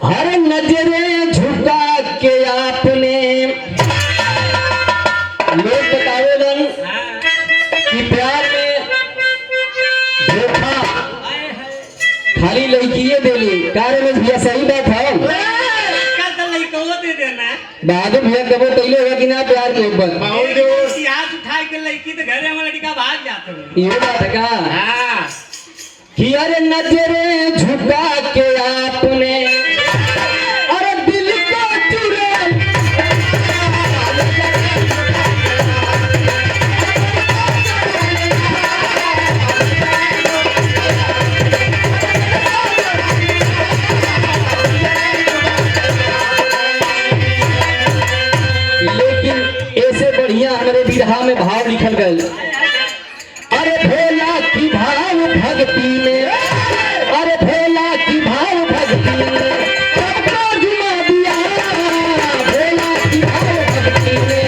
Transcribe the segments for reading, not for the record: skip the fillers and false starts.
हर नजरें झुका के आपने लोग बतावेलन कि प्यार में धोखा खाली लड़किए देली कार्य में भैया सही बात है बहादुर भैया कबो कैले होगा कि ना प्यार के ऊपर भाग जाते ये बात है का कि अरे नजरें झुका के आपने अरे दिल को चुरा लेकिन ऐसे बढ़िया हमारे विरहा में भाव लिखल गए। अरे भोला की भाव भक्ति में अरे भोला की भाव भक्ति में सबको घुमा दिया भोला की भाव भक्ति में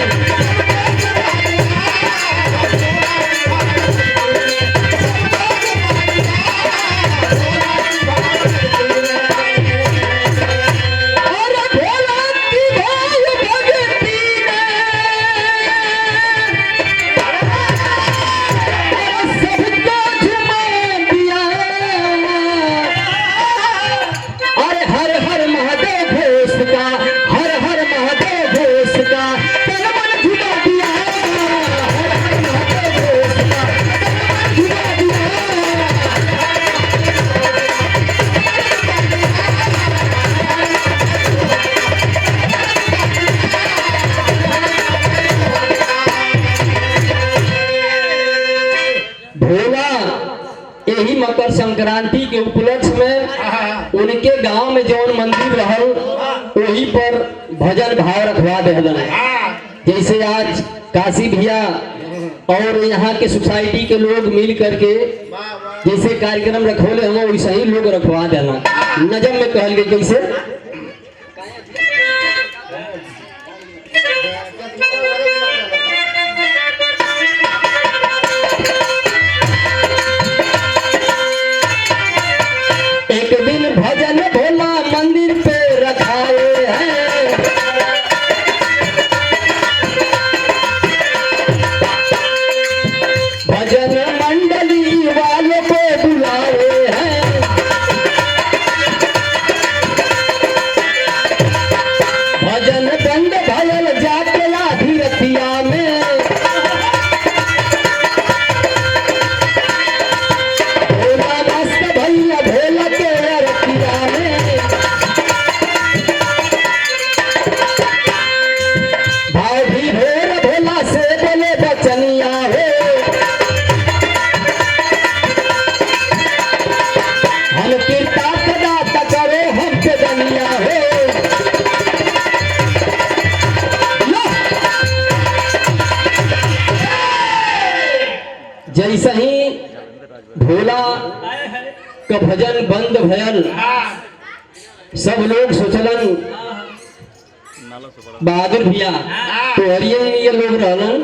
यही मकर संक्रांति के उपलक्ष्य में उनके गांव में जौन मंदिर रहल वही पर भजन भाव रखवा देहलन। जैसे आज काशी भैया और यहाँ के सोसाइटी के लोग मिल करके जैसे कार्यक्रम रखोले हम वैसे ही लोग रखवा देना। नजम में कहल गई कैसे एक दिन भजन भोला मंदिर पे रखाए हैं भजन मंडली वालों को बुलाए हैं भजन बंद भयल जाके आधी रतिया में भोला मस्त भैया भोला के रतिया में भाव भी भोर भोला से बोले बचनिया हो हम कृपा सदा करो हम पे दनिया हो जैसे ही भोला का भजन बंद भयल सब लोग सोचलन बहादुर भैया तो हरिये ये लोग रहलन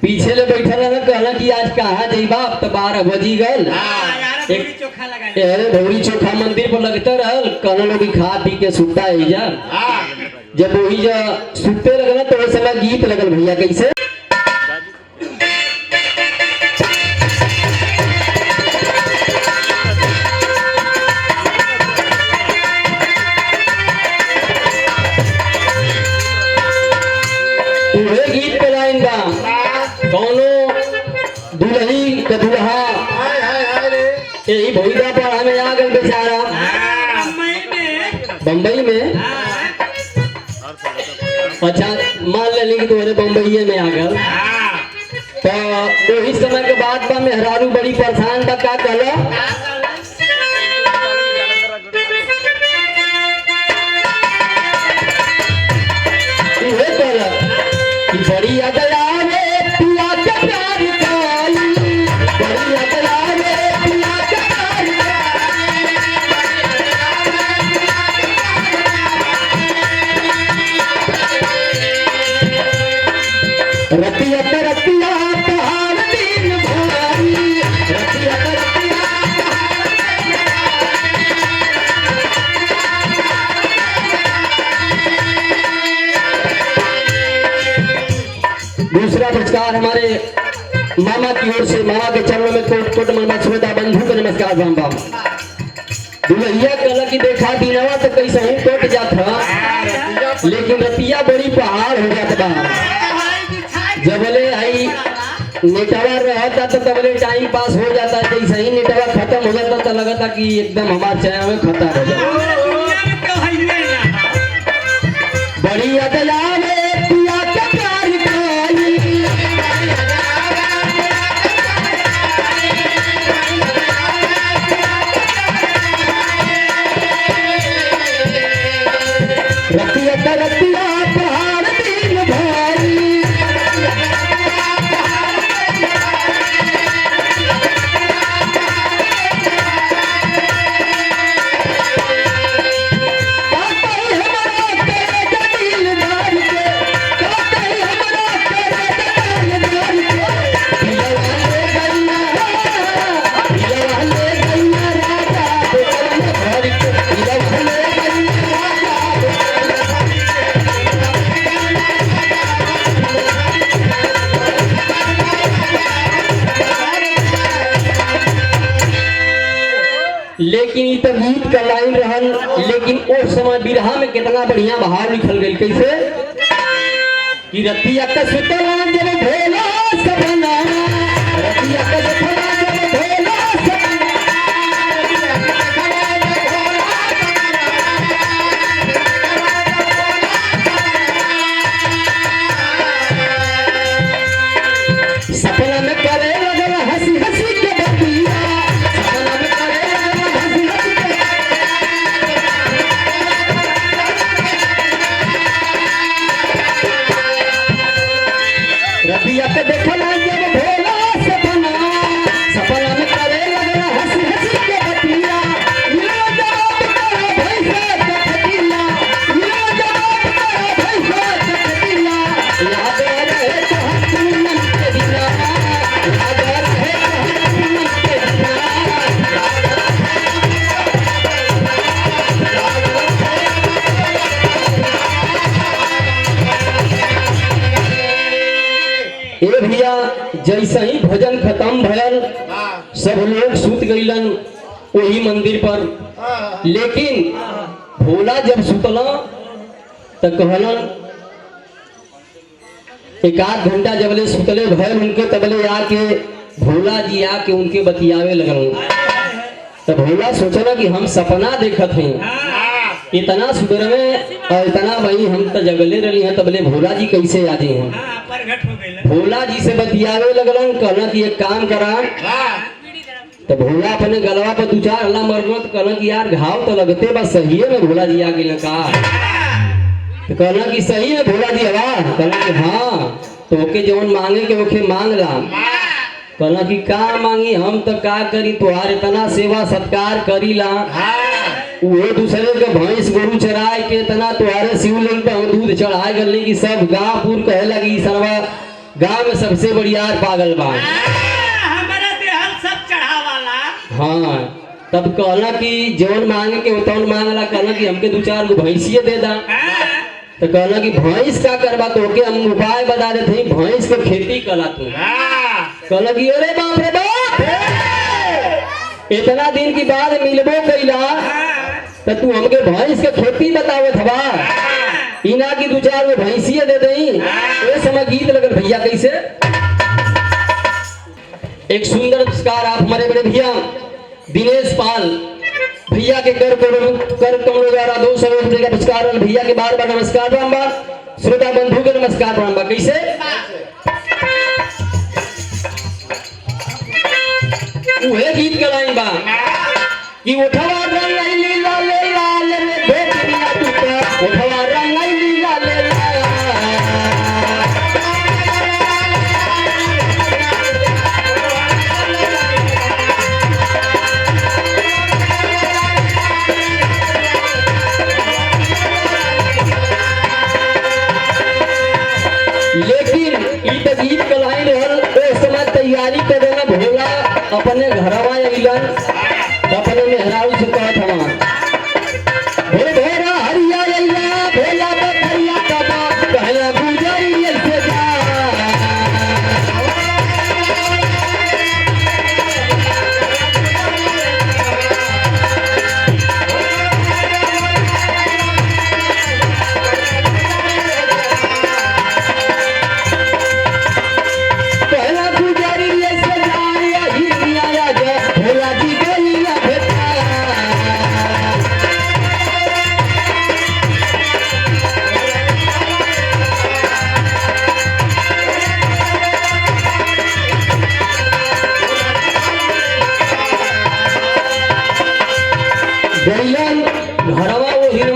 पीछे ले बैठल रहल कहला कि आज कहाँ जइबा अब तो 12 बजी गल भौरी चोखा मंदिर पर लगता रहल कहना लोग खा पी के सुता जा जब वही जा सुते लगल तो उस समय गीत लगल भैया कैसे गीत पे लाइन बा कौनो दुल्ही के दुल्हा यही भोईदा पर हमें आ गल बेचारा बम्बई में अच्छा मान ले कि तुम्हारे बम्बई में आ गल तो वही समय के बाद बा मेहरारू बड़ी परेशान बा का कहला बड़ी अगला रे पिया के प्यार काई बड़ी अगला रे पिया के प्यार रतिया रतिया पहाड़ दिन भारी रतिया रतिया नमस्कार हमारे मामा की ओर से, मामा के चरणों में कोट कोट मनवा श्रोता बंधु को नमस्कार राम बाम। दुल्हिया कल की देखा दिनवा तो कैसे ही कट जात था, लेकिन रतिया बड़ी पहाड़ हो जात बा। जबले आई नेटवा रहता तो तबले टाइम पास हो जाता, जैसे ही नेटवा खत्म हो जाता तो लगता कि एकदम हमारे चाय में खत्म हो जाता। बड़ी अदला में पिया का प्यार काई, रतिया का रतिया पहाड़ दिन भाई, लेकिन ये तो गीत का लाइन रहन, लेकिन उस समय बिरहा में कितना बढ़िया बहार लिखल गई। कैसे कि रतिया का सुतला जब भोला सपना, रतिया का सुतला जब भोला सपना, सपना में करे लगल हंसी हंसी के बतिया, सपना में करे लगल हंसी हंसी के, रतिया के देखला जब भोला सपना, सपना में करे लगल हंसी हंसी के बतिया, मिलो जवाब करो भैंसा चखतिया, मिलो जवाब करो भैंसा चखतिया, याद रहे तो हम पूनम के दिना, याद रहे तो हम पूनम के दिना, ए भैया जैसे ही भजन खत्म भयल सब लोग सूत गईलन वही मंदिर पर, लेकिन भोला जब सुतला तो कहलन एक आध घंटा जबले सुतले भयल उनके तबले आके भोला जी आके उनके बतियावे लगल। तो भोला सोचला कि हम सपना देखत हैं, इतना सुबह में और इतना वही हम तो जगले रही हैं, तबले भोला जी कैसे आ गए हैं। प्रगट हो गई। भोला जी से बतियावे लगलन, कहना कि एक काम करा। तो भोला अपने गलवा पर दू चार हल्ला मरना, तो कहना कि यार घाव तो लगते बस सही है में भोला जी आ गए का। तो कहना कि सही है भोला जी आवाज, कहना कि हाँ तो ओके जौन मांगे के ओके मांग ला। कहना कि का मांगी, हम तो का करी, तुहार इतना सेवा सत्कार करी ला, वो दूसरे के भैंस गोरू चराए के इतना तुहारे शिवलिंग पे हम दूध चढ़ाए गल की सब गांव पूर कहे लगी सरवा गांव में सबसे बढ़िया पागल बा हमारा देहल सब चढ़ा वाला। हाँ तब कहला कि जौन मांगे के उतौन मांगला, कहला कि हमके दू चार गो भैंसिए दे दा। तो कहला कि भैंस का करवा, तो के हम उपाय बता देते हैं, भैंस के खेती कला तू। कहला कि अरे बाप रे बाप, इतना दिन की बाद मिलबो कैला तो तू हमके भैंस के खेती बतावत हवा, इना की दू चार गो भैंसिए दे दई। ए समय गीत लगल भैया कैसे, एक सुंदर पुरस्कार आप हमारे बड़े भैया दिनेश पाल भैया के कर कमलों द्वारा 200 रुपये का पुरस्कार, भैया के बार बार नमस्कार राम बा, श्रोता बंधु के नमस्कार राम बा। कैसे उहे गीत के लाइन बा कि उठवा रंगैली लाले लाल रे बेटिया तू तो उठवा रंगैली लाले लेकिन ई तो गीत के लाइन रहल। उस समय तैयारी कर देना भोला अपने घरवा अइलन, अपने मेहरारू से कहत हवा भोरे भोरा हरिया अइला भोला बकरिया कबा कहला गुजरी से जा।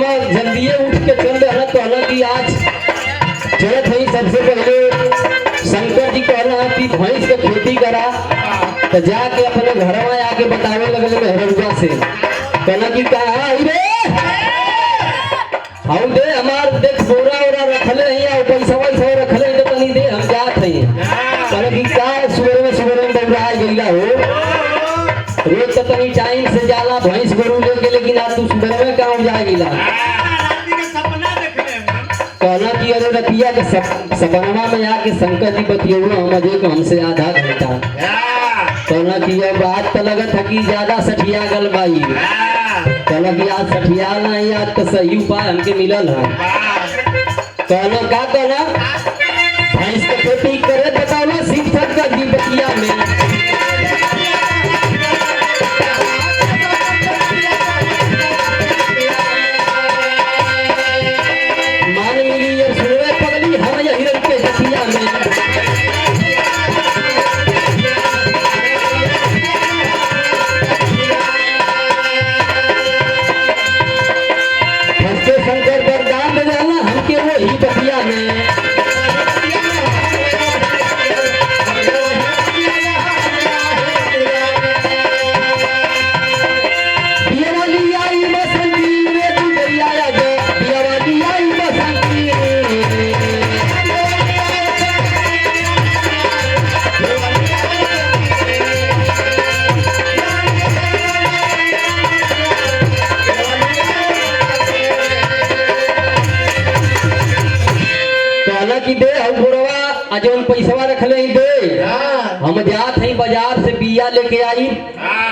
हम जल्दी उठ के चल रहे तो हालांकि आज चलत है सबसे पहले शंकर जी कहना कि भैंस के खेती करा तो जाके अपने घर में आके बतावे लगल मेहरुआ से कहना कि कहा रे हम दे हमार देख बोरा ओरा रखले हैं या पैसा वैसा रखले हैं तो तनी दे हम जात हैं कहना कि का सुबह में बौरा गईला हो रोज तो तनी टाइम से जाला भैंस गोरू लेके लेकिन आज तू सुबह में काम जा गईला कहना कि अरे रतिया के सपनवा में आके शंकर जी बतियौला मजे को हमसे आधा घंटा कहना कि अब बात तो लगत है कि ज्यादा सठिया गल बाई कहना कि आज सठिया नहीं आज तो सही उपाय हमके मिलल है कहना का कहना भैंस के खेती करे बताओ ना शिव शंकर जी बतिया में पैसा रखले ही दे हम जात हैं बाजार से बिया लेके आई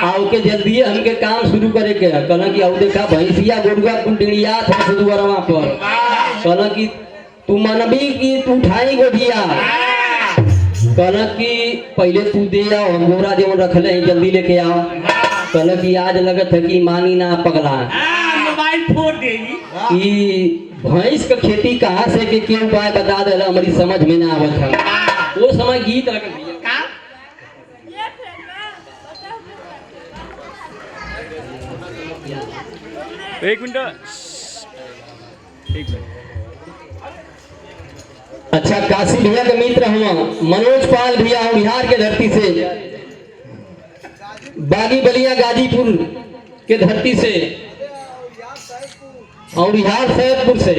आओ के जल्दी हमके काम शुरू करे के कहना कि आओ देखा भैंसिया गोरुआ कुंडिया था दुआरवा पर कहना कि तू मनबी कि तू उठाई गोदिया कहना कि पहले तू दे आओ हम गोरा जो रखले हैं जल्दी लेके आओ कहना कि आज लगत है कि मानी ना पगला मोबाइल फोड़ देगी कि भैंस का खेती कहाँ से के क्यों उपाय बता दे हमारी समझ में ना आवत है वो समय गीत रख दिया एक मिनट अच्छा काशी भैया के मित्र हुआ मनोज पाल भैया बिहार के धरती से बागी बलिया गाजीपुर के धरती से और बिहार सैदपुर से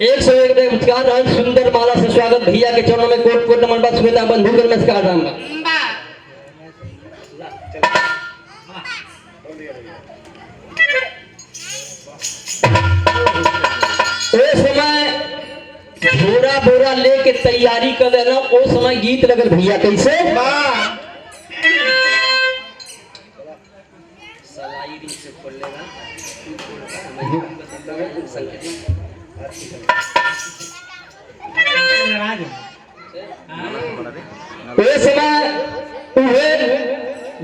101 नमस्कार सुंदर माला से स्वागत भैया के चरणों में कोट कोट नमन सुवेदा बंधु कर नमस्कार राम समय बोरा बोरा लेके तैयारी कर लेना उस समय गीत लगल भैया कैसे समय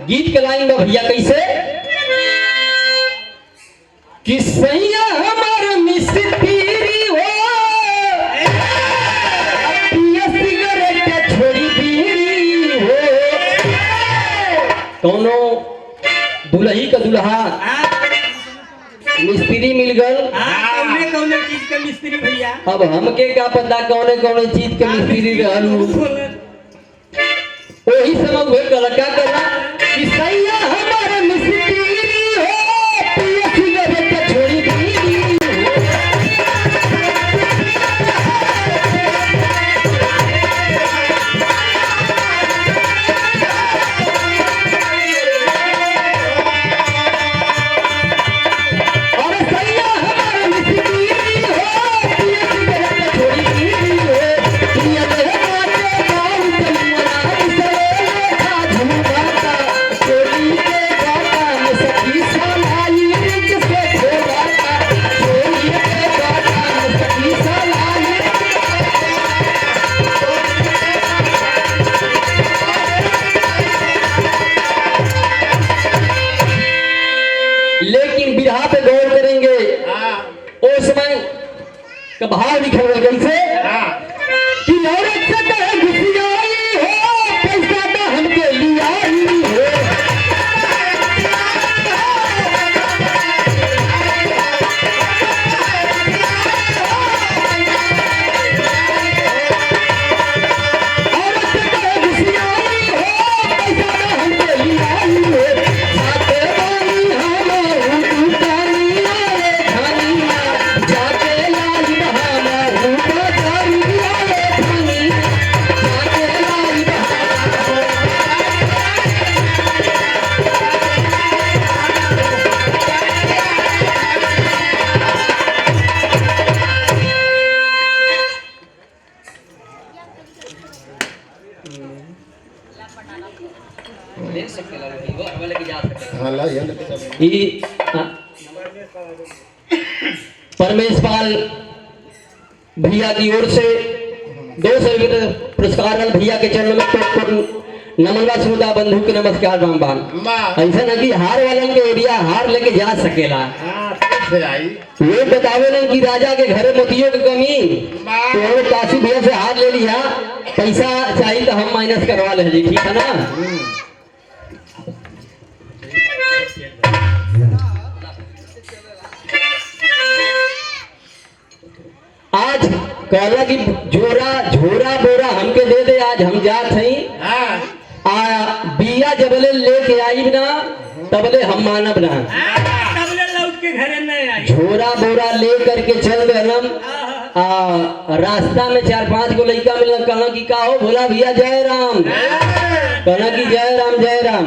गीत के लाइन में भैया कैसे कि सैया हमार मिस्त्री हो सिगरेट छोड़ी बीड़ी हो दोनों दुल्ही का दुल्हा मिस्त्री मिल गल कौन चीज के मिस्त्री भैया अब हमके का पता कौने कौने चीज के मिस्त्री रहलू वही समय हुए कलका कला कि सैया हमारे मिस्त्री हो पिया सिगरेट छोड़ी बीड़ी का भाव लिखा हुआ कैसे कि औरत से तो घुसियाई हो पैसा तो हमके लियाई हो ई परमेश पाल भैया की ओर से 200 रुपये पुरस्कार वाले भैया के चरणों में तो नमनवा सुनता बंधु के नमस्कार बाम बाम। वाह ऐसा ना कि हार वालन के एरिया हार लेके जा सकेला। हाँ ठीक से आई ये बतावे नहीं कि राजा के घरे मोतियों की कमी वाह तो हम काशी भैया से हार ले लिया, पैसा चाहिए तो हम माइनस करवा ले जी, ठीक है ना। आज कहला कि जोरा झोरा बोरा हमके दे दे, आज हम जात हई हाँ बिया जबले लेके आई ना तबले हम मानब ना। तबले लौट के घरे नहीं आई। झोरा बोरा ले करके चल गए। रास्ता में 4-5 गो लड़का मिलना, कहना कि का हो भोला भैया जय राम, कहना कि जय राम जय राम।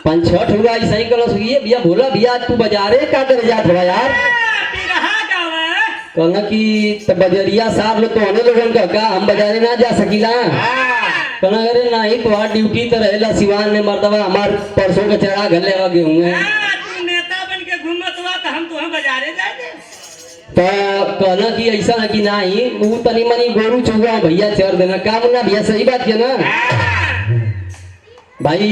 5-6 हुआ ऐसा ही कलो ये भैया भोला भैया तू बाजारे का कर जात बा यार, कहना कि बजरिया साहब लोग तो होने लोगन का हम बाजारे ना जा सकीला। कहना अरे नहीं तो ड्यूटी तो रहेला सिवान में मर्दवा हमार परसों के चढ़ा घर लेवा गेहूं है। तू नेता बन के घूमत हुआ तो हम तो बाजारे जाए। तो कहना कि ऐसा है कि नहीं वो तनी मनी गोरू चुगा भैया चढ़ देना काम ना भैया, सही बात है ना भाई।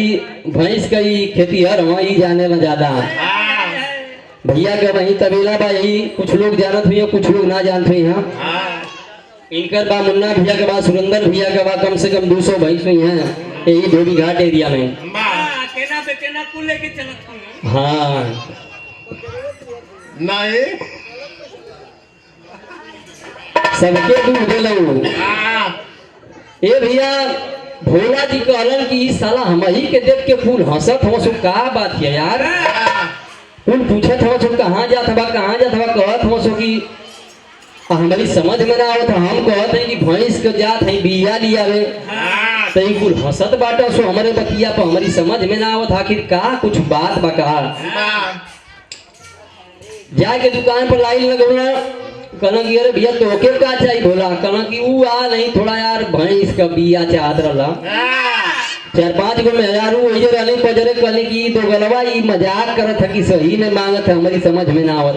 भैंस का ही खेती है वही जाने में ज्यादा भैया का वही तबेला बा, यही कुछ लोग जानत हुई कुछ लोग ना जानते हुई। हाँ इनकर बा मुन्ना भैया के बाद सुरेंद्र भैया के बाद कम से कम 200 भैंस हुई है यही धोबी घाट एरिया में। केना पे केना कुल लेके चलत हूं। हाँ नहीं सबके दूध दे लो। ए भैया भोला जी कहलन कि ई साला हम ही के देख के फूल हंसत हो सो का बात है यार। फूल पूछत हो सो कहाँ जात बा कहत हो सो कि हमारी समझ में ना आवत। हम कहत है कि भैंस के जात है बिया लिया रे तो ई कुल हंसत बाटा सो हमारे बतिया पर हमारी समझ में ना आवत आखिर का कुछ बात बका। जाके दुकान पर लाइन लगौना, कहना कि अरे भैया तोके का चाहिए भोला, कहना कि वो आ नहीं थोड़ा यार भैंस का बिया चाहत रहा। 4-5 गो मेहरारू वही रहने पजरे कहने की दो गलवा ई मजाक करत है कि सही में मांगत है हमारी समझ में ना आवत।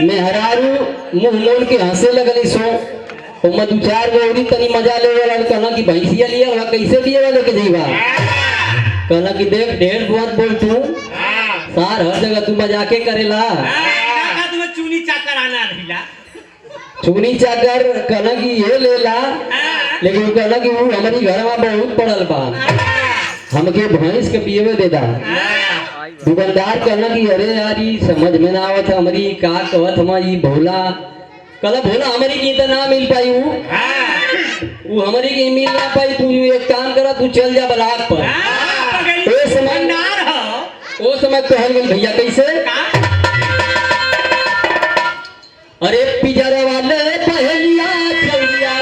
मेहरारू मुंह मोड़ के हंसे लगली सो मैं 2-4 गो औरी तनी मजा ले वाला, कहना कि भैंसिया लिए वाला कैसे लिए वाले के जीवा, कहना कि देख ढेर बात बोल तू सार हर जगह तू मजाके करेला। चूनी चाकर आना रहिला, चूनी चाकर कहना कि ये लेला, लेकिन कहना कि वो हमारी घर में बहुत पड़ल बा हमके भैंस के पियवे दे दा। दुकानदार कहना कि अरे यार ई समझ में ना आवत हमारी का कहत हमारी भोला, कहला भोला हमारी की तो ना मिल पाई वो हमारी की मिल ना पाई। तू एक काम करा तू चल जा बलाक पर। ओ समय कहल गई भैया कैसे, अरे पिजरा वाले पहलिया चलिया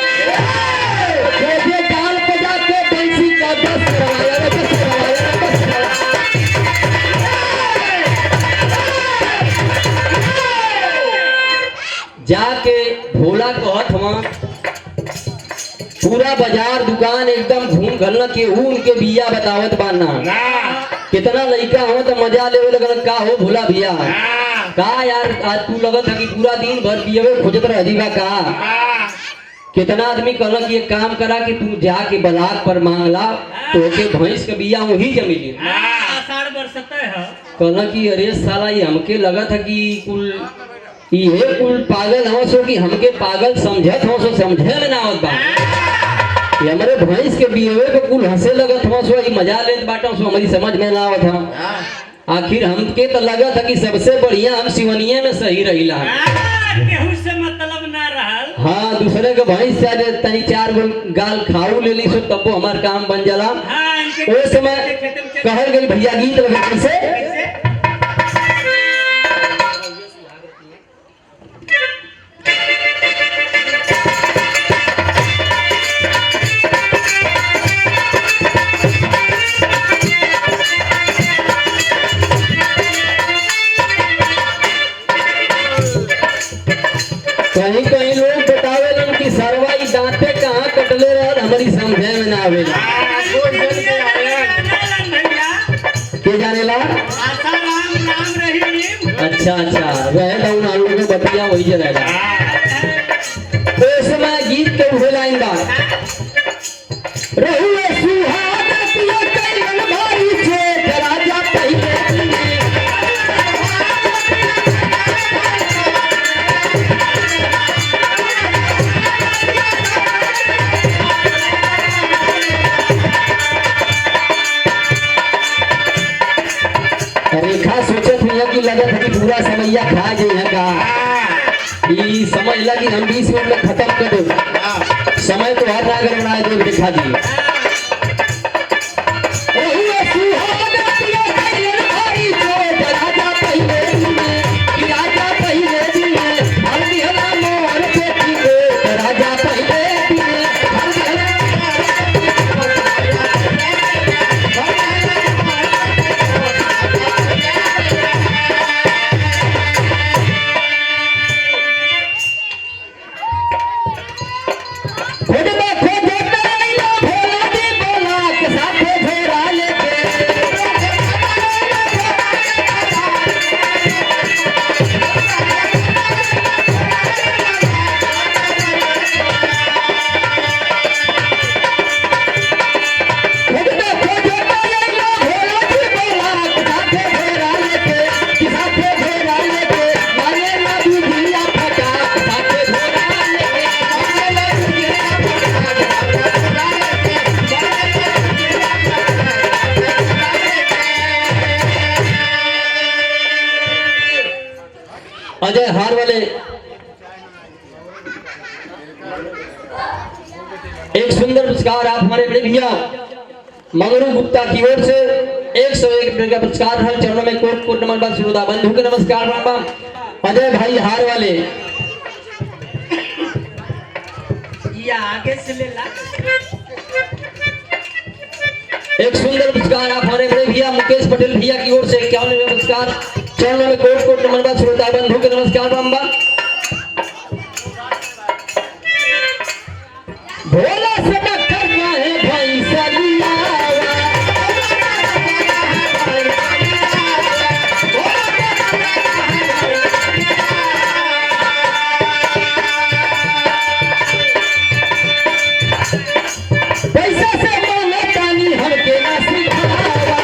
खोजे डाल पे जाके बंसी का दस करवाया जाके भोला कहत वहां पूरा बाजार दुकान एकदम घूम घलना के उनके बिया बतावत बाना कितना लड़का हो तो मजा ले लगल का हो भोला भैया का यार आज तू लगत है कि पूरा दिन भर पियवे खोजत रह जीवा का। कितना आदमी कहला कि एक काम करा कि तू जाके बलाक पर मांगला तो के भैंस के बिया वही जमीली कहला कि अरे साला ये हमके लगत है कि कुल ये कुल पागल हो सो कि हमके पागल समझत हो सो समझे में ना आवत बा। ये हमारे भैंस के बियवे पे कुल हंसे लगत हो सो ये मजा लेत बाटा सो हमारी समझ में ना आवत है। आखिर हमके तो लगा था कि सबसे बढ़िया हम सिवनिये में सही रहिला। केहू से मतलब ना रहल। हाँ दूसरे के भैंस से तनी 4 गो गाल खाऊ ले ली सो तब हमार काम बन जाला। वो समय कहल गई भैया गीत लगे कैसे, कहीं कहीं लोग बतावेलन कि सरवाई दांते कहाँ कटले रहल हमारी समझे में ना आवेला। अच्छा अच्छा वह डाउन आलू को बतिया वही जगह तो इस समय गीत के उठे लाइन बा रहुए सुहाग पिया कैलन भाई चेत राजा पहिले रेखा सोचत हुई कि लगत है कि पूरा समैया खा जाए का ई समझ लगी हम 20 मिनट में खत्म कर दो समय तो हर नागर बनाए दो दिखा दी अजय हार वाले एक सुंदर पुरस्कार आप हमारे बड़े भैया मंगरू गुप्ता की ओर से 101 रुपये का पुरस्कार है। चरणों में कोट कोट नमन श्रोता बंधु के नमस्कार राम। अजय भाई हार वाले ये आगे से ले ला एक सुंदर पुरस्कार आप हमारे बड़े भैया मुकेश पटेल भैया की ओर से 51 रुपये पुरस्कार। चरणों में कोट कोट नमन श्रोता बंधु के नमस्कार राम। भोला से डॉक्टर है भाई सलिया पैसा से मांगे पानी हमके ना सिखावा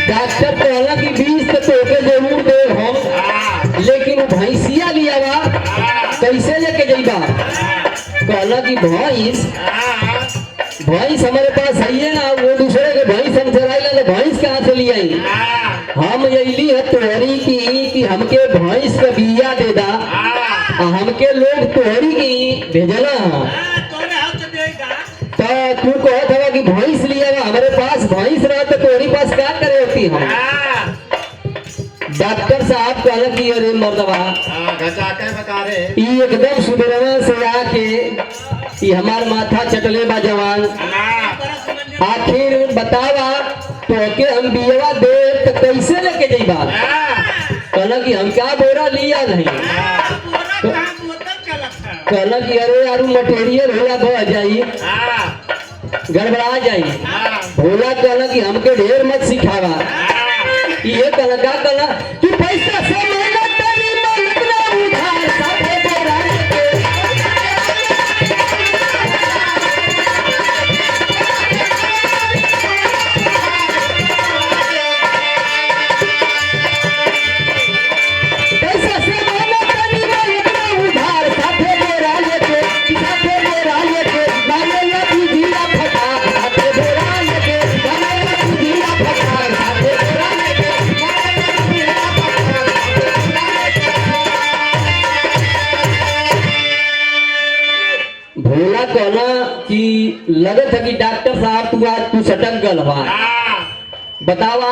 डॉक्टर कहला कि 20 तो तोके जरूर दे हम लेकिन वो भैंसिया लिया बा कैसे लेके जाइबा कहला कि भैंस हमारे पास है ना वो दूसरे के भैंस हम चराइला तो भैंस कहाँ से ले आई हम यही है तोहरी की कि हमके भैंस का बिया दे दा हमके लोग तोहरी की भेजला तोरे हाथ से देगा तो तू कहत हवा कि भैंस लिया बा हमारे पास भैंस रहा तो तोहरी पास क्या करे होती हम डॉक्टर साहब कहला कि अरे मर्दवा ई एकदम सुधरवा से आके ई हमार माथा चटले बा जवान आखिर बतावा तो के हम बियवा दे तो कैसे लेके जाइबा कहला कि हम क्या बोरा लिया नहीं कहला कि अरे यार मटेरियल होला बह जाई गड़बड़ा जाई भोला कहला कि हमके ढेर मत सिखावा ये कहला का कहला कि पैसा से मेहनत तेरी मेहनत ना उधार साथे बोरा पैसा से मेहनत तेरी मेहनत ना उधार साथे बोरा लेके माने या बुझिया फटा साथे बोरा लेके माने या बुझिया फटा साथे बोरा लेके भोला कहना कि लगत है कि डॉक्टर साहब तू आज तू सटक गल बा बतावा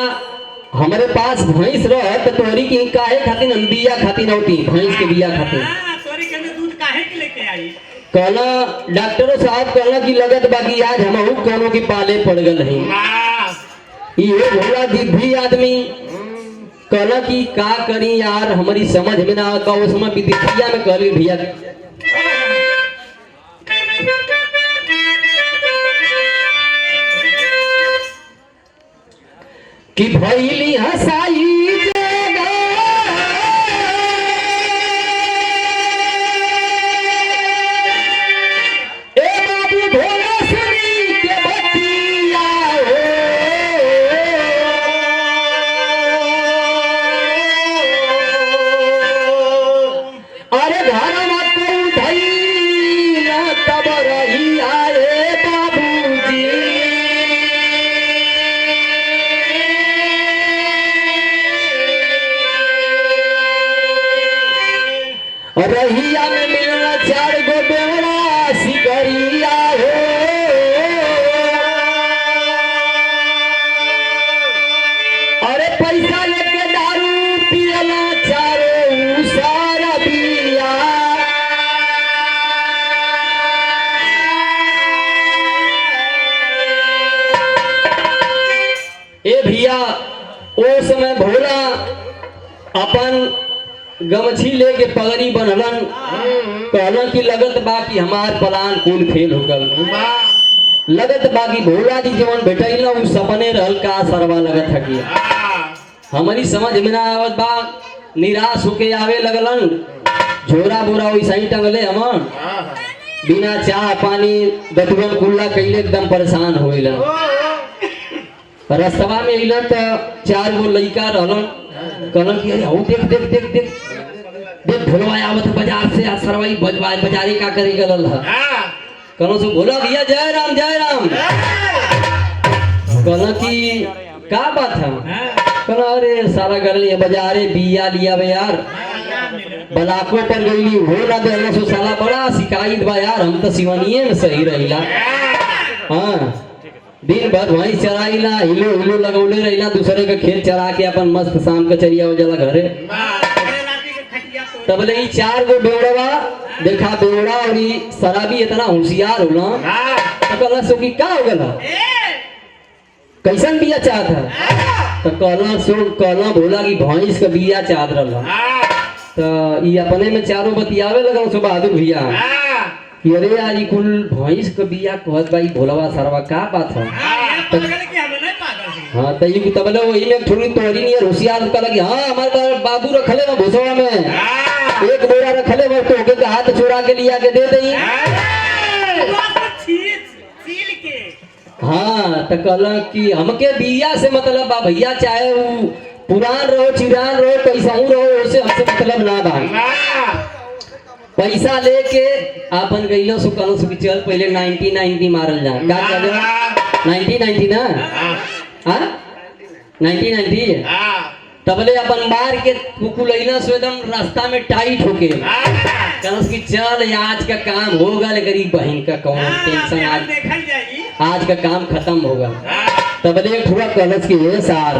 हमारे पास भैंस रह तो तोरी की काहे खातिर हम बिया खातिर होती भैंस के बिया खातिर तोरी के में दूध काहे के लेके आई कहना डॉक्टरों साहब कहना कि लगत बाकी आज हम कोनो के पाले पड़ गल है ये भोला दिव्य आदमी कहना कि का करी यार हमारी समझ में ना आता उस समय विदेशिया में कहली भैया कि भैली हसाई जगह ए बाबू भोला सुनी के बतिया हो अरे घर मत उठैया तब रही आए बाबूजी रहिया में मिलना 4 गो बेवड़ा सिकरिया हो अरे पैसा लेके दारू पियला चारो सारा बिया ए भैया ओ समय भोला अपन गमछी लेके पगड़ी बनलन कहलन कि लगत बा कि हमार प्लान कुल फेल हो गल लगत बा कि भोला जी जवन भेटैल उ सपने रहल का सरवा लगत हकी हमारी समझ में ना आवत बा निराश होके आवे लगलन झोरा बोरा वैसा ही टंगले हमन बिना चाह पानी दतुअन कुल्ला कइले एकदम परेशान होइलन रास्तवा में अइलन त 4 गो लइका रहलन कहलन कि अरे हऊ देख देख देख देख देख भोलवा आवत बाजार से आ सरवाई बाजारी का करे गलल ह कहलो सो भोला भैया जय राम कहलो कि का बात है कहलो अरे सारा गल ये बाजारे बिया लिया बे यार बलाको पर गईली हो ना देलो सो साला बड़ा शिकायत बा यार हम तो सिवानिए में सही रहिला हां दिन भर वहीं चराइला हिलो हिलो लगौले रहिला दूसरे के खेत चरा के अपन मस्त शाम के चरिया हो जाला घरे तब ले 4 गो बेवड़वा देखा बेवड़ा और शराबी इतना होशियार होला तो कहला सो कि का हो गला कैसन बिया चाहत है तो कहला भोला की भैंस का बिया चाहत रहला तो ई अपने में चारों बतियावे लगा सो बहादुर भैया कि अरे यार ई कुल भैंस का बिया कहत भाई भोलावा सरवा का बात है हाँ तो ये तबले वही में थोड़ी तोरी नहीं होशियार का लगी हाँ हमारे बाबू रखले ना भोसवा में एक बोरा रखले वो तो के हाथ चुरा के लिया के दे दई हाँ तो कहला कि हमके बिया से मतलब बा भैया चाहे वो पुरान रहो चिरान रहो कैसा रहो उससे हमसे मतलब ना बा पैसा लेके अपन गइलो सो कहलो सो कि चल पहले 90 मारल जा का कहले 90 ना हां 90 तबले अपन मार के कुकुलैला सो एकदम रास्ता में टाइट होके कहलो कि चल आज का काम होगा ले गरीब बहन का कौन टेंशन आज का काम खत्म होगा तबले थोड़ा कहलस कि हे सार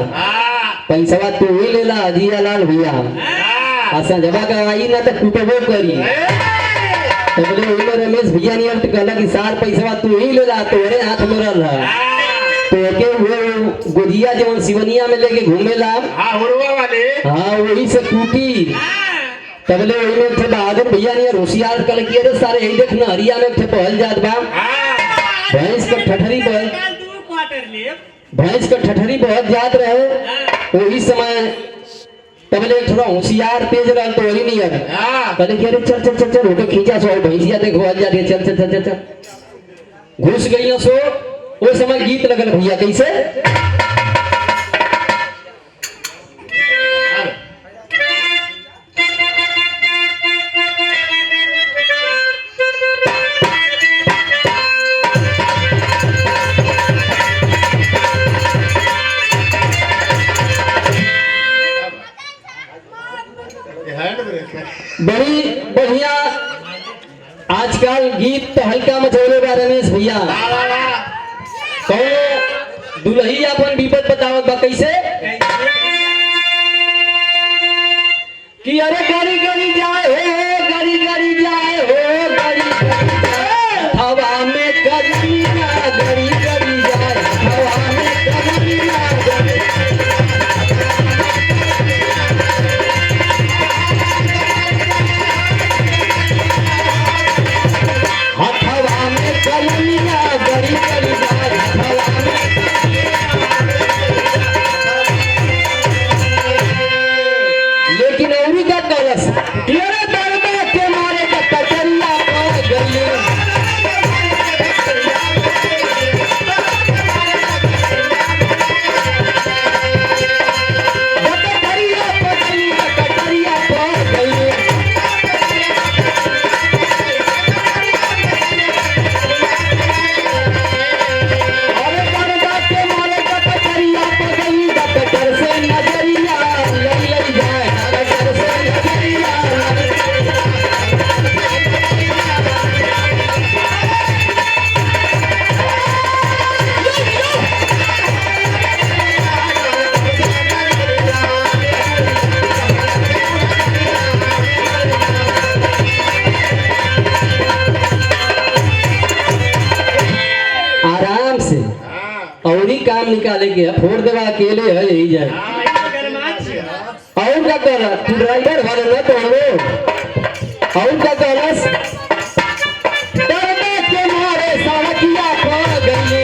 पैसा तू ही लेला अजिया लाल भैया आसा जबा का आई ना तो कुटबो करी तबले ओइलो रमेश भैया ने अर्थ कहला कि सार पैसा तू ही लेला तोरे हाथ में रहला तो के वो गोदिया जवन सिवनिया में लेके घूमेला हां होरवा वाले हां वही से टूटी तबले ओइलो थे बहादुर भैया ने होशियार कल किए रे सारे यही देख ना हरिया में थे पहल जात बा भैंस का ठठरी बहल भैंस का ठठरी बहुत जात रहे वही समय तबले थोड़ा होशियार तेज रहल तो वही नहीं है कहले कि अरे चल चल चल चल होके खींचा सो भैंसिया देखो आ जा रे चल चल चल चल घुस गई सो वो समय गीत लगल भैया कैसे बड़ी बढ़िया आजकल गीत तो हल्का मचौले बा रमेश भैया कौन दुल्ही अपन विपद बतावत बा कैसे कि अरे गरी गरी जाए हो गरी गरी जाए हो गरी हवा में कभी ना गरी गरी जाए हवा में कभी ना गरी हवा में कलमिया गरी गरी जाए हवा में निकाले के है, फोड़ देवा अकेले है यही जाए। और क्या कहला तू ड्राइवर वाले ना तो और क्या कहलस डरने के मारे सड़किया पर गई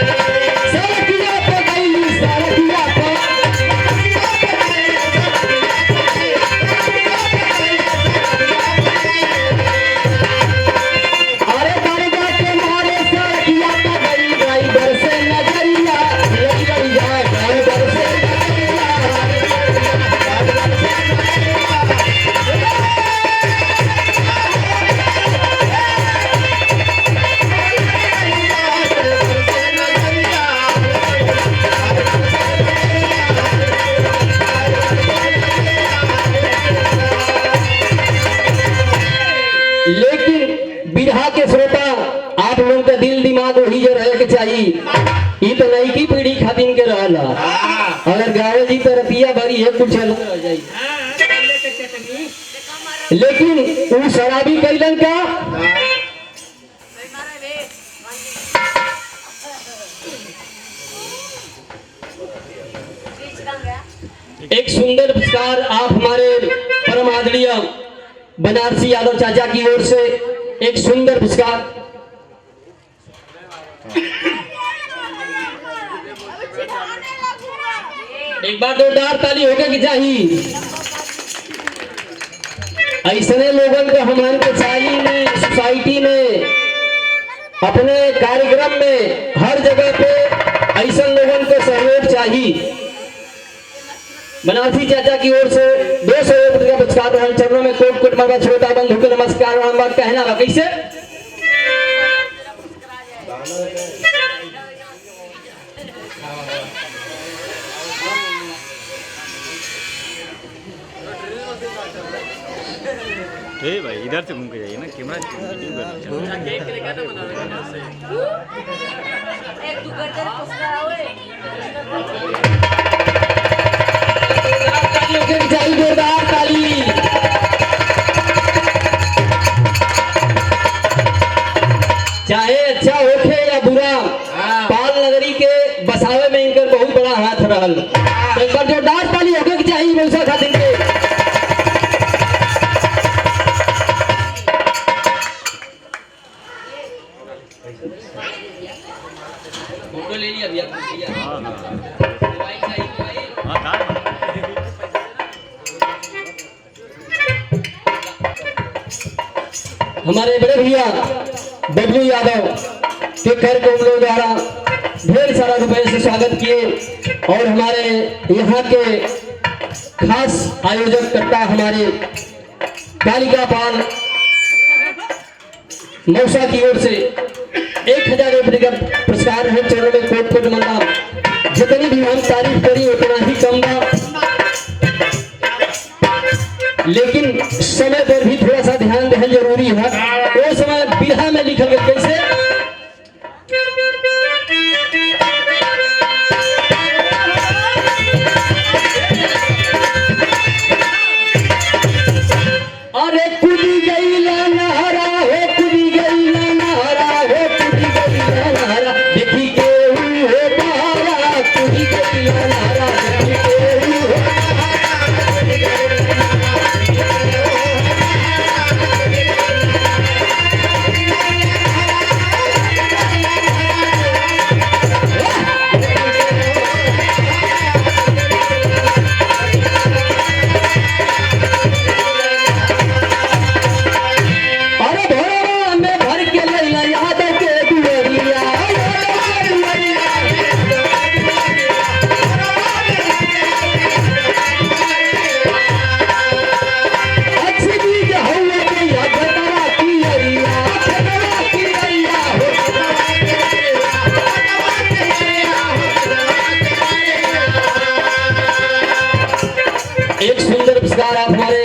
सड़किया पर गई सड़किया पर अरे दरगाह के मारे सड़किया पर गई ड्राइवर से नजरिया लग जाए ड्राइवर से लेकिन बिरहा के श्रोता आप लोगों का दिल दिमाग वही जो रहे के चाहिए। ये तो नई की पीढ़ी खातिन के रहला अगर गावे जी तो रतिया भरी है कुछ अलग रह जाई। लेकिन वो शराबी कैलन का एक सुंदर पुरस्कार आप हमारे परम आदरणीय बनारसी यादव चाचा की ओर से एक सुंदर पुरस्कार। एक बार जोरदार ताली होके की चाहिए। ऐसने लोगों को हमारे के चाली में सोसाइटी में अपने कार्यक्रम में हर जगह पे ऐसे लोगों को सहयोग चाहिए। बनारसी चाचा की ओर से 200 रुपये का पुरस्कार रहल चरणों में कोट कोट मारवा श्रोता बंधु को नमस्कार रामबाग कहना बा कैसे भाई इधर से घूम के जाइए ना कैमरा जोरदार ताली। चाहे अच्छा होखे या बुरा पाल नगरी के बसावे में इनकर बहुत बड़ा हाथ रहल। तो एक बार जोरदार ताली होके की चाहिए मौसा खातिर के। फोटो ले लिया भैया हमारे बड़े भैया बबलू यादव के घर को हम लोग द्वारा ढेर सारा रुपए से स्वागत किए और हमारे यहाँ के खास आयोजक करता हमारे कालिका पाल मौसा की ओर से 1000 रुपये का पुरस्कार है। चरणों में कोट कोट मंदा जितनी भी हम तारीफ करी उतना ही कम बा। लेकिन समय पर भी थोड़ा सा ध्यान देना जरूरी है। वो समय बिरहा में लिखल गया कैसे अरे कुदी गई ला नहरा हो कुदी गई ला नहरा हो कुदी गई ला नहरा देखी के हो बहारा कुदी गई ला नहरा देखी के हो एक सुंदर पुरस्कार आप हमारे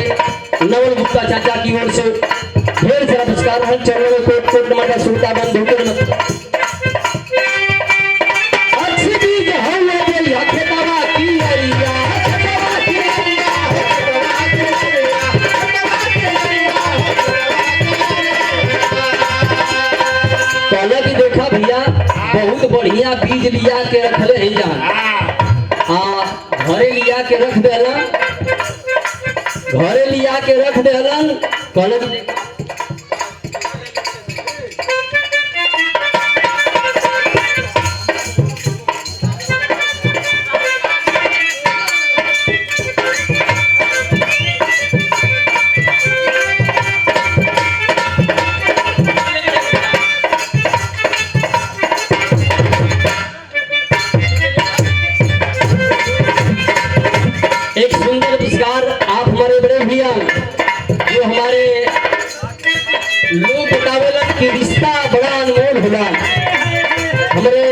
नवल गुप्ता चाचा की ओर से ढेर सारा पुरस्कार है। चरणों में कोट कोट नमन का श्रोता बंधु को नमस्कार। अच्छी चीज है वो बोली हथेतावा की अरिया हथेतावा की अरिया बढ़िया बीज लिया के रखले ही जान घरे लिया के रख देलन कहलन एक सुंदर पुरस्कार आप हमारे बड़े भैया जो हमारे लोग बतावेलन कि रिश्ता बड़ा अनमोल होला। हमारे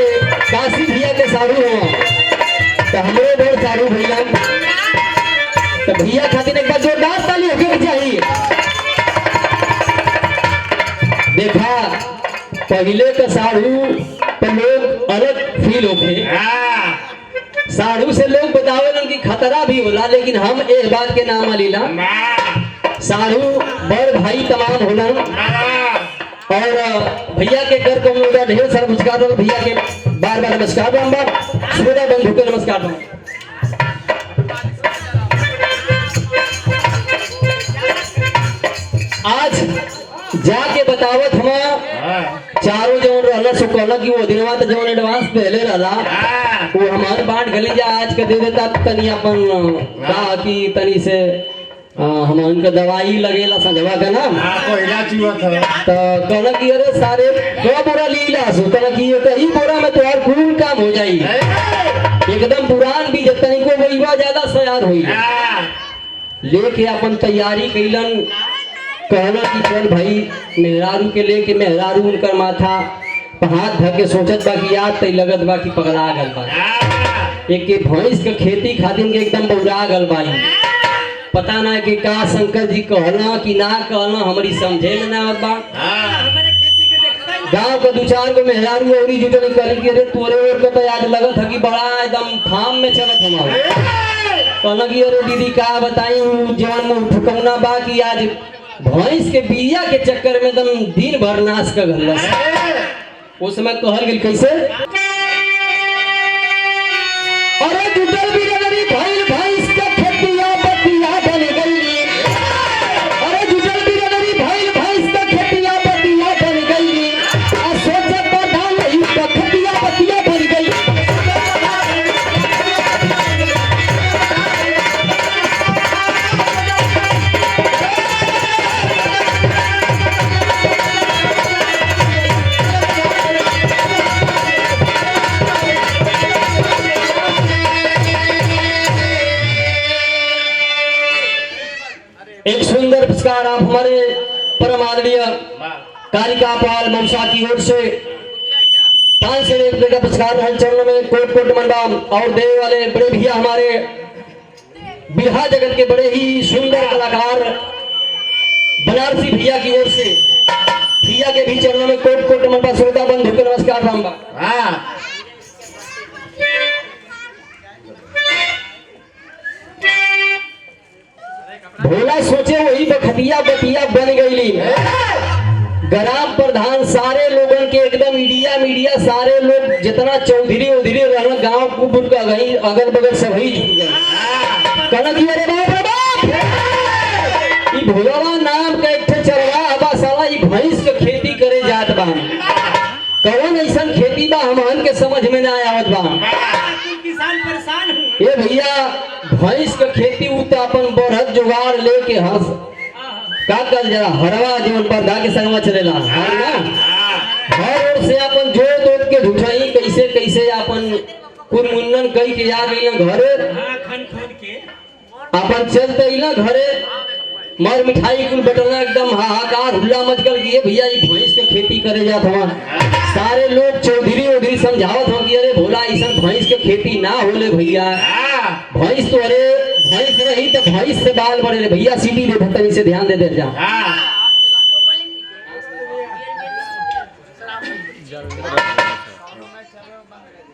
काशी भैया के सारू हो तो हमारे बड़े सारू भैया तो भैया खातिर एक बार जोरदार ताली होके भी चाहिए। देखा पहले का सारू तो लोग अलग फील होके साधु से लोग बतावेलन कि खतरा भी होला, लेकिन हम एक बात के नाम लीला साधु बड़ भाई तमाम होला। और भैया के कर को मुझे ढेर सारा नमस्कार दो, भैया के बार बार नमस्कार दो, श्रोता बंधु के नमस्कार दो। आज जाके बतावत हम चारों जौन रहला सो कहला कि वो दिनवा तो जौन एडवांस पहले रहला वो हमारे बांट गली जा आज के दे देता तनी अपन कहा कि तनी से हम उनका दवाई लगेला संजवा का ना कोयला चुवत है तो कहला कि अरे सारे दो बोरा लीला सो कहला कि ये कहीं बोरा में तोहार खून काम हो जाई एकदम पुरान भी जतनी को वहीवा ज्यादा सयार होई लेके अपन तैयारी कैलन। कहना कि चल भाई मेहरारू के लेके मेहरारू उनकर माथा हाथ धर के सोचत बा कि याद तई लगत बा कि पगला गल बा एक के भैंस के खेती खातिर के एकदम बौरा गल बाई पता ना कि का शंकर जी कहना कि ना कहना हमारी समझे में ना आवत बा। गांव के दो चार को मेहरारू औरी जुटनी करी के रे तोरे और के तो आज लगत है कि बड़ा एकदम फार्म में चलत हमारे कहना कि अरे दीदी का बताई जवान मुंह फुकौना बा कि आज भैंस के बिया के चक्कर में एकदम दिन भर नाश कर गलस। उस समय कहल गेल कैसे अरे जुटल बिरदरी भइल भैंस के खेतिया बतिया बन गई अरे जुटल बिरदरी भइल भैंस के खेतिया बतिया बन गई आ सोचत बता नहीं तो खेतिया बतिया बन गई। एक सुंदर पुरस्कार आप हमारे परम आदरणीय कालिका पाल ममसा की ओर से 500 रुपये का पुरस्कार रहल चरणों में कोट कोट मंडम और देने वाले बड़े भैया हमारे बिरहा जगत के बड़े ही सुंदर कलाकार बनारसी भैया की ओर से भैया के भी चरणों में कोट कोट मंडा श्रोता बंधु के नमस्कार रामबा। भोला सोचे वही बखतिया बतिया बन गई ग्राम प्रधान सारे लोगों के एकदम मीडिया सारे लोग जितना चौधरी उधरी रहना गांव कुपुर का गई अगल बगल सभी जुट गए कहना कि अरे बाप ई भोलावा नाम का एक चरवा बा साला ई भैंस के खेती करे जात बा कौन ऐसा खेती बा हमन के समझ में ना आवत बा। किसान परेशान हूँ ये भैया भैंस के खेती उ तो अपन बरहत जुगाड़ लेके हंस का कल जरा हरवा जीवन पर धा के संगवा चलेला हर ना हर ओर से अपन जोत के झुठाई कैसे कैसे अपन कुरमुन्नन कई के आ गई घरे खन खोद के अपन चलते ना घरे मर मिठाई कुल बटना एकदम हाहाकार हुल्ला मच गल कि भैया ये भैंस के खेती करे जात हवा सारे लोग चौधरी उधरी समझावत हो कि अरे भोला ऐसा भैंस के खेती ना होले भैया भैंस तो अरे भैंस रही तो भैंस से बाल बड़े रे भैया सीटी दे तनी से ध्यान दे दे जा।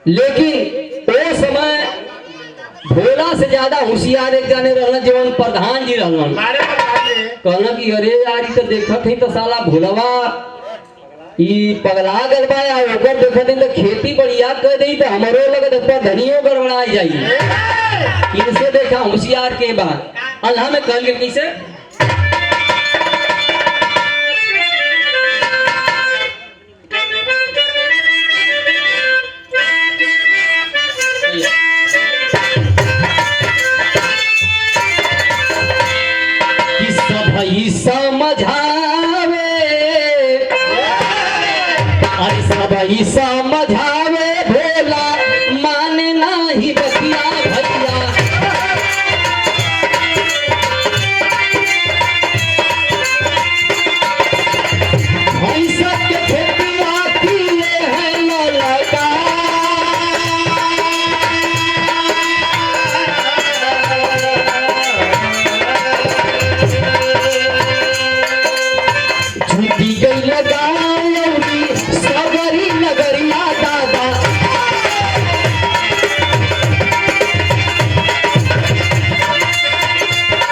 लेकिन वो समय भोला से ज्यादा होशियार एक जाने रहना जीवन प्रधान जी रहना कहना कि अरे यार तो देखत ही तो साला भोलवा ई पगला गल बा या ओकर देखत तो खेती बढ़िया कर दी तो हमरो लगत ऊपर धनियो गड़बड़ा जाई। इनसे देखा होशियार के बा अल्लाह में कहल गेल कैसे कि सबई समझावे अरे सबई समझावे भोला माने नाही बतिया भैया। भैंसा के खेतिया किए हैं ललका छुट्टी गई लगाई सगरी नगरिया दादा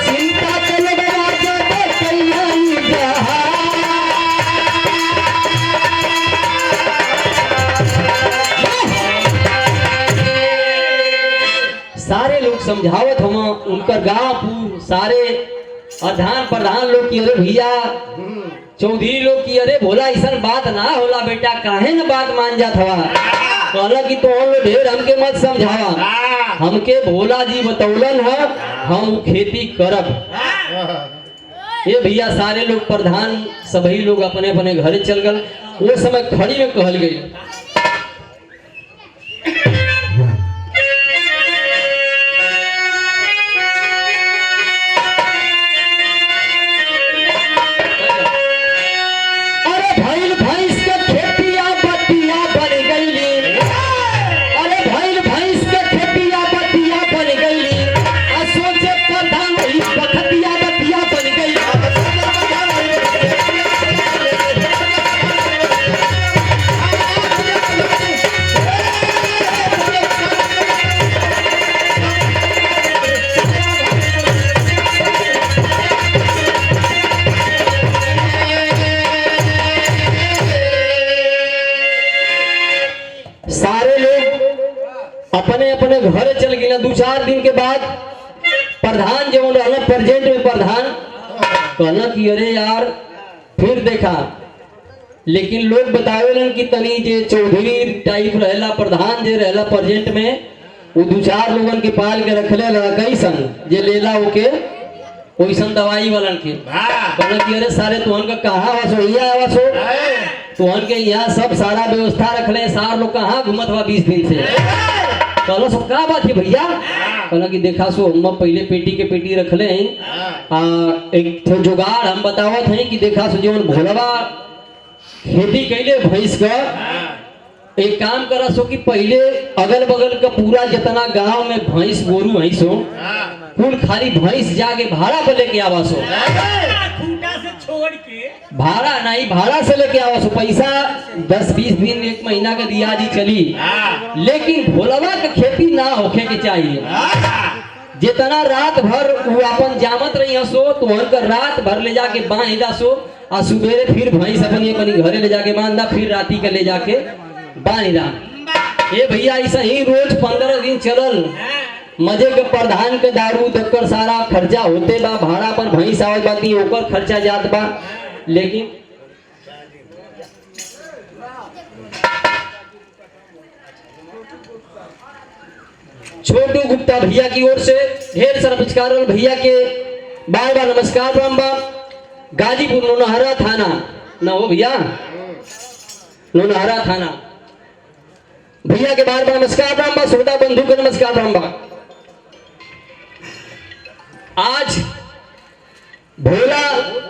चिंता के लगवा जब कहीं जहा सारे लोग समझावत हम उनकर गांव पूर सारे अधान प्रधान लोग की अरे भैया चौधरी लोग की अरे भोला ऐसा बात ना होला बेटा काहे न बात मान जात हवा। कहला कि तो ढेर हमके मत समझावा हमके भोला जी बतौलन है हम खेती करब। ये भैया सारे लोग प्रधान सभी लोग अपने अपने घरे चल गए। वो समय खड़ी में कहल गई अपने अपने घर चल गए। 2-4 दिन के बाद प्रधान जो रहना प्रेजेंट में प्रधान कहना कि अरे यार फिर देखा लेकिन लोग बतावेलन कि तनी जे चौधरी टाइप रहला प्रधान जे रहला प्रेजेंट में वो 2-4 लोगन के पाल के रखले कैसन जे लेला ओके ओइसन दवाई वालन के कहना कि अरे सारे तुहन का कहाँ आवासो यहाँ आवासो तुहन के यहाँ सब सारा व्यवस्था रखले सार लोग कहाँ घूमत बा 20 दिन से। कहलो सब का बात है भैया कहना कि देखा सो हम पहले पेटी के पेटी रखले हैं एक जुगाड़ हम बतावत हैं कि देखा सो जो भोलवा खेती कैले भैंस का एक काम करा सो कि पहले अगल बगल का पूरा जितना गांव में भैंस गोरू भैंस हो कुल खाली भैंस जाके भाड़ा पे लेके आवा सो खूंटा से छोड़ के भाड़ा नहीं भाड़ा से लेके आवा सो पैसा 10-20 दिन 1 महीना का दिया जी चली लेकिन भोलवा का खेती ना होखे के चाहिए। जितना रात भर वो अपन जामत रही हसो तो उनका रात भर ले जाके बांध दा सो और सुबेरे फिर भैंस अपनी अपनी घरे ले जाके बांधा फिर राती का ले जाके बांध दा। ये भैया ऐसा ही रोज 15 दिन चलल मजे के प्रधान के दारू देकर सारा खर्चा होते बा भाड़ा पर भैंस आवत बाती ओकर खर्चा जात बा। लेकिन छोटू गुप्ता भैया की ओर से ढेर सारा नमस्कार भैया के बार बार नमस्कार बा। गाजीपुर नौनहरा थाना न हो भैया नौनहरा थाना भैया के बार बार नमस्कार बा। श्रोता बंधु के नमस्कार बा। आज भोला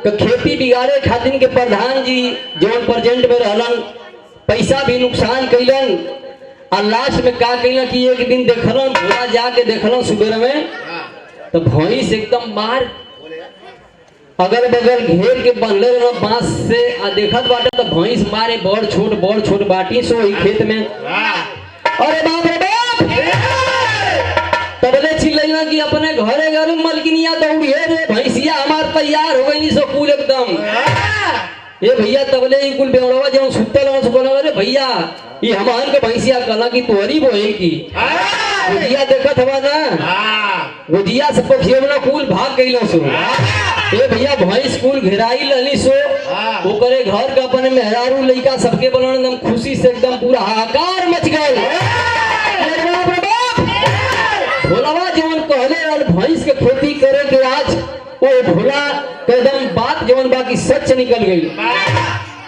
का खेती बिगाड़े खातिर के प्रधान जी जौन प्रेजेंट में रहलन पैसा भी नुकसान कैलन और लास्ट में का कैलन कि एक दिन देखलन भोला जाके देखलन सुबह में तो भैंस एकदम मार अगल बगल घेर के बनले रहना बांस से आ देखत बाटे तो भैंस मारे बड़ छोट बाटी सो ही खेत में। अरे बाप रे बाप तबले चिल्लाइना कि अपने घरे घरे मलकिनिया दौड़ी है रे भैंसिया हमार तैयार हो गई सो कुल एकदम ए भैया तबले ही कुल बेवड़वा जब सुतल हो सुबह अरे भैया ये हमान के भैंसिया कला की तोरी बोए की भैया देखत हवा ना गोदिया सब खेवना कुल भाग गइलो सो ए भैया भैंस कुल घेराई लली सो ओकरे घर का अपने मेहरारू लइका सबके बोलन एकदम खुशी से एकदम पूरा हाहाकार मच गइल भोलावा जवन कहले वाल भैंस के खेती करे के आज वो भोला एकदम बात जवन बाकी सच निकल गई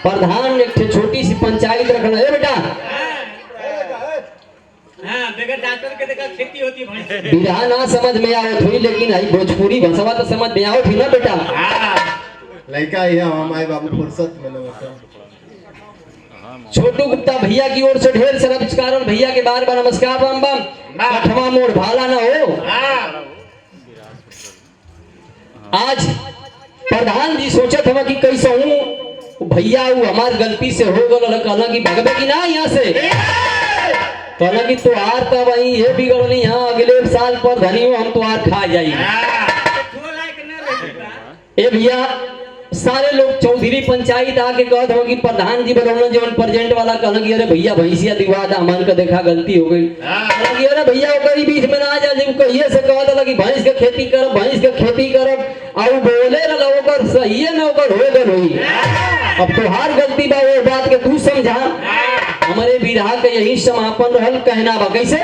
प्रधान एक छोटी सी पंचायत रखना है बेटा हाँ देखा डॉक्टर के देखा खेती होती भैंस बिरहा ना समझ में आवत हुई लेकिन आई भोजपुरी भाषा तो समझ में आवत थी ना बेटा लड़का ये हमारे बाबू फुर्सत में लोग छोटू गुप्ता भैया की ओर से ढेर सारा नमस्कार और भैया के बार बार नमस्कार बम बम कठवा मोड़ भाला ना हो आज प्रधान जी सोचत हम कि कैसे हूँ भैया वो हमार गलती से हो गल कहला कि भगवे की ना यहाँ से कहला कि तुहार तब वही ये बिगड़नी यहाँ अगले साल पर धनी हो हम तुहार खा जाई ए भैया सारे लोग चौधरी पंचायत आके कहत हो कि प्रधान जी बोलौना जीवन प्रेजेंट वाला कहला कि अरे भैया भैंसिया दिवा दा मन का देखा गलती हो गई कहला कि अरे भैया ओकर बीच में ना जा जब कहिए से कहत लगी भैंस के खेती करब और बोले ना ओकर सही में ओकर हो गल होई अब तोहार गलती बा वो बात के तू समझा हमारे बिरहा के यही समापन रहल कहना बा कैसे